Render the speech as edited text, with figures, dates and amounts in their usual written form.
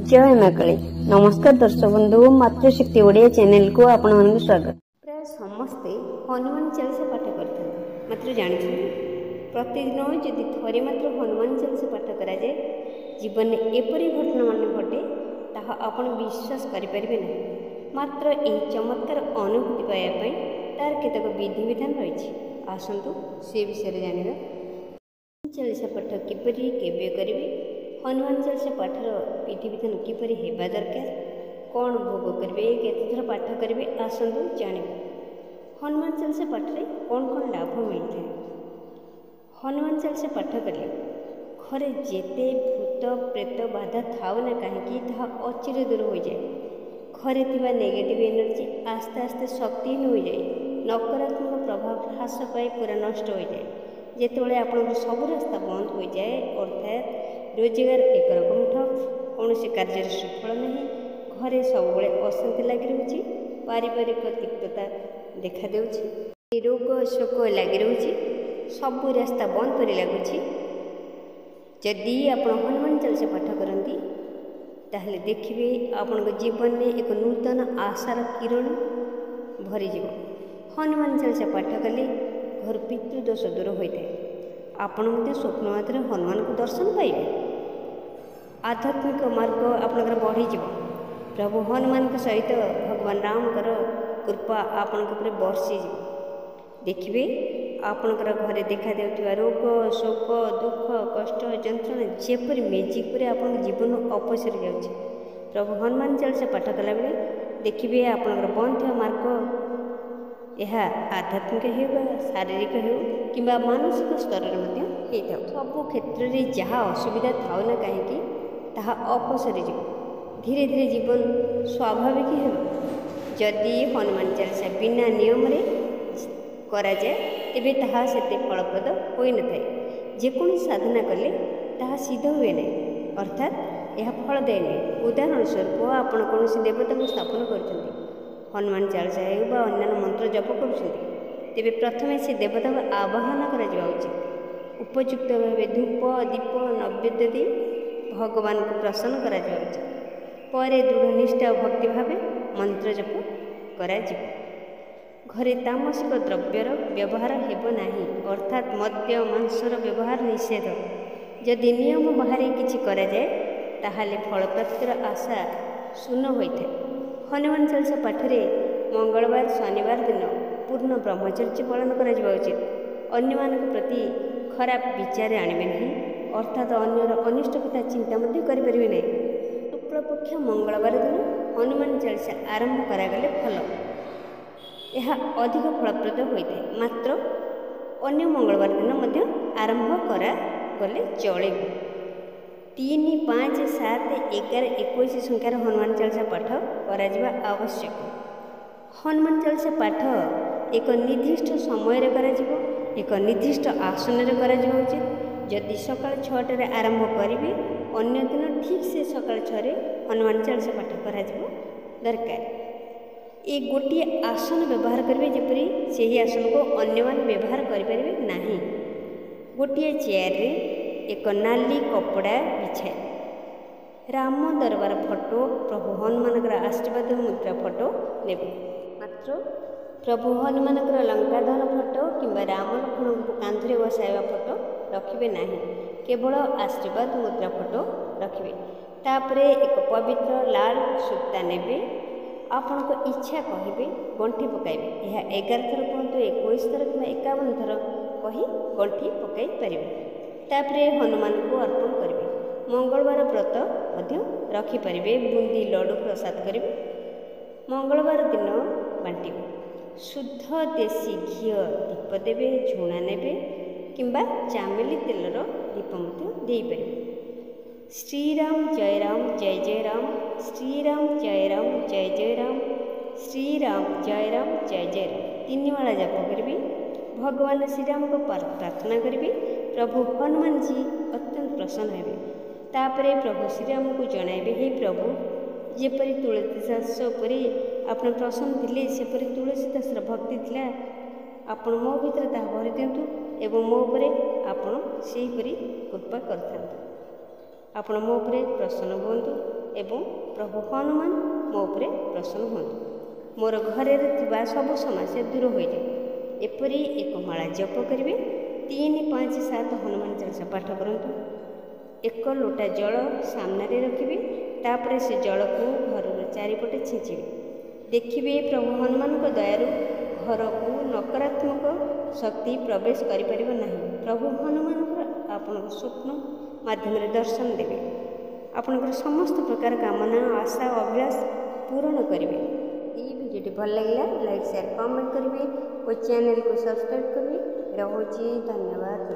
जय माकली। नमस्कार दर्शक बंधु, मातृशक्ति ओडिया चैनल को आपण मानक स्वागत। प्राय समस्ते हनुमान चालीसा पाठ करते, मात्र जानी प्रतिदिन जदि थरे मात्र हनुमान चालीसा पाठ करा जाए जीवन में एपरी घटना मान घटे ताहा आपण विश्वास करें ना। मात्र यह चमत्कार अनुभूति पाइबापी तार केतक विधि विधान रही। आसतु से विषय जाना। चालीसा पाठ किपरि केबे करिवे, हनुमान चालीसा पाठर विधि विधान किपरि हेबा दरकार, कौन भोग करेंगे, केतथर पाठ करेंगे, आसतु जानिबा। हनुमान चालीसा पाठ रे कौन कौन लाभ मिलता है। हनुमान चालीसा पाठ कले घरे जेते भूत प्रेत बाधा थाउ ना कहीं अचिर दूर हो जाए। घरे थिबा नेगेटिव एनर्जी आस्ते आस्ते शक्तिहीन हो जाए, नकारात्मक प्रभाव ह्रास पाई पूरा नष्ट हो जाए। जेतबेले आपन सब रास्ता बंद हो जाए, अर्थात रोजगार एक रकम ठप, कौन से कार्य सफल नहीं, घरे सब अशांति लगी रही, पारिवारिक तिक्तता देखा देउछि, रोग शोक लगी रही, सब रास्ता बंद कर लगुच। जदि आप हनुमान चालीसा पाठ करती ताहले देखिए आपण जीवन में एक नूतन आशार किरण भरीज। हनुमान चालीसा पाठ कले घर पितृदोष दूर होता है। आपण स्वप्न मात्र हनुमान को दर्शन पाइबे, आध्यात्मिक मार्ग आपणकर बढ़ीज। प्रभु हनुमान के सहित भगवान राम कृपा आपण वर्षी देखिए आपणकर घरे देखा देउथिबा रोग शोक दुख कष्ट यंत्रणा जेपरी मेजिक पर आपण जीवन अपसरी जाउछि। प्रभु हनुमान चालीसा पाठ कला बेले देखिए आपणकर बंद मार्ग यह आध्यात्मिक हो शारीरिक हो कि मानसिक स्तर में सब क्षेत्र में जहाँ असुविधा थाउ ना कहीं अपसरी जा धीरे धीरे जीवन स्वाभाविक हो। जदि हनुमान चालीसा बिना नियम करा जाए तेबे ताहा सेते फलप्रद होई न थाए। जेकोनी साधना कले ताहा सिद्ध हुए ना, अर्थात यह फल दे ना। उदाहरण स्वरूप आपण कौन देवता को स्थापन कर हनुमान चालीसा हो अन्य मंत्र जप कर तेबे प्रथमे से देवता को आवाहन करा उचित। उपयुक्त भाव धूप दीप नैवेद्य दी भगवान को प्रसन्न करा उचित। पर दृढ़ निष्ठा और भक्ति भाव मंत्र जप करा घरे तामसिक द्रव्यर व्यवहार हेब नाही, अर्थात मद्य मांसर व्यवहार निषेध। जदि नियम बाहर किछि करा जाए ताहाले फल प्राप्तिर आशा शून्य होता है। हनुमान चालीसा पाठ मंगलवार शनिवार दिन पूर्ण ब्रह्मचर्य पालन करा उचित। अन्य मानक प्रति खराब विचार आणबे नहीं, अर्थात अन्यर अनिष्ट कथा चिंता करें ना। शुक्लपक्ष मंगलवार दिन हनुमान चालीसा आरंभ करागले भल, यह अधिक फलप्रद होता है। मात्र अन्य मंगलवार दिन आरंभ करागले चले। 3, 5, 7, 11, 21 संख्यार हनुमान चालीसा पाठ करा आवश्यक। हनुमान चालीसा पाठ एक निर्दिष्ट समय एक निर्दिष्ट आसन उचित। जदि सकाल 6 आरंभ करेंगे अन्य दिन ठीक से सकाल 6 हनुमान चालीसा पाठ करा दरकार। ये गोटे आसन व्यवहार करेंगे जेपरी से ही आसन को अन्य मान व्यवहार करें नहीं। गोटे चेयर रे एक नाली कपड़ा बिछाए राम दरबार फोटो प्रभु हनुमान आशीर्वाद मुद्रा फोटो ने। मात्र प्रभु हनुमान लंकाधन फोटो कि राम लक्ष्मण को कांधरे बसाइवा फोटो रखिए नहीं, केवल आशीर्वाद मुद्रा फोटो रखिए। तापरे एक पवित्र लाल सूता नेबे, आपण को इच्छा कहिबे गंठी पकाइबे। यह 11 थर कहतु 21 थर कि 51 थर कही गंठी पकाई पारे। तापरे हनुमान को अर्पण करेंगे। मंगलवार व्रत रखिपारे, बुंदी लड्डू प्रसाद करेंगे। मंगलवार दिन बांटे शुद्ध देशी घी दीप देवे, झुणा नेबे किंबा चामेली तेलर दीप देपारे। श्रीराम जय राम जय जय राम, श्रीराम जय राम जय जय राम, श्रीराम जय राम जय जय राम 3 माला जप करेंगे। भगवान श्रीराम को प्रार्थना करेंगे। प्रभु हनुमान जी अत्यंत प्रसन्न हे। तापरे प्रभु श्रीराम को जणाइबे, हे प्रभु जेपरी तुलसी दास परी आपण प्रसन्न थे सेपरी तुलसी दासर भक्ति थिला, आपण मो भीतर ताहा भरी दिंतु एवं मो उपरे आपण सेहीपरी कृपा करथांतु। आपण मो उपरे प्रसन्न हुअन्तु। ଏବଂ ପ୍ରଭୁ ହନୁମାନ ମୋ ଉପରେ ପ୍ରସନ୍ନ ହୁଅନ୍ତୁ। ମୋର ଘରରେ ଥିବା ସବୁ ସମସ୍ୟା ଦୂର ହୋଇଯାଏ। ଏପରି ଏକ ମାଳା ଜପ କରିବେ। 3, 5, 7 ହନୁମାନ ଚାଳିଶା ପାଠ କରନ୍ତୁ। 1 ଲୋଟା ଜଳ ସାମ୍ନାରେ ରଖିବେ। ତାପରେ ସେ ଜଳକୁ ଘରର ଚାରିପଟେ ଛିଞ୍ଚିବେ। ଦେଖିବେ ପ୍ରଭୁ ହନୁମାନଙ୍କ ଦୟାରୁ ଘରକୁ ନକାରାତ୍ମକ ଶକ୍ତି ପ୍ରବେଶ କରିପାରିବ ନାହିଁ। ପ୍ରଭୁ ହନୁମାନଙ୍କର ଆପଣଙ୍କ ସ୍ୱପ୍ନ ମାଧ୍ୟମରେ ଦର୍ଶନ ଦେବେ। ଆପଣଙ୍କର ସମସ୍ତ ପ୍ରକାର କାମନା, ଆଶା, ଅଭିଳାଷ ପୂରଣ କରିବେ। ଏହି ଭିଡ଼ିଓଟି ଭଲ ଲାଗିଲା ଲାଇକ୍, ସେୟାର, କମେଣ୍ଟ କରିବେ ଓ ଚ୍ୟାନେଲକୁ ସବସ୍କ୍ରାଇବ୍ କରିବେ। ରହୁଛି, ଧନ୍ୟବାଦ।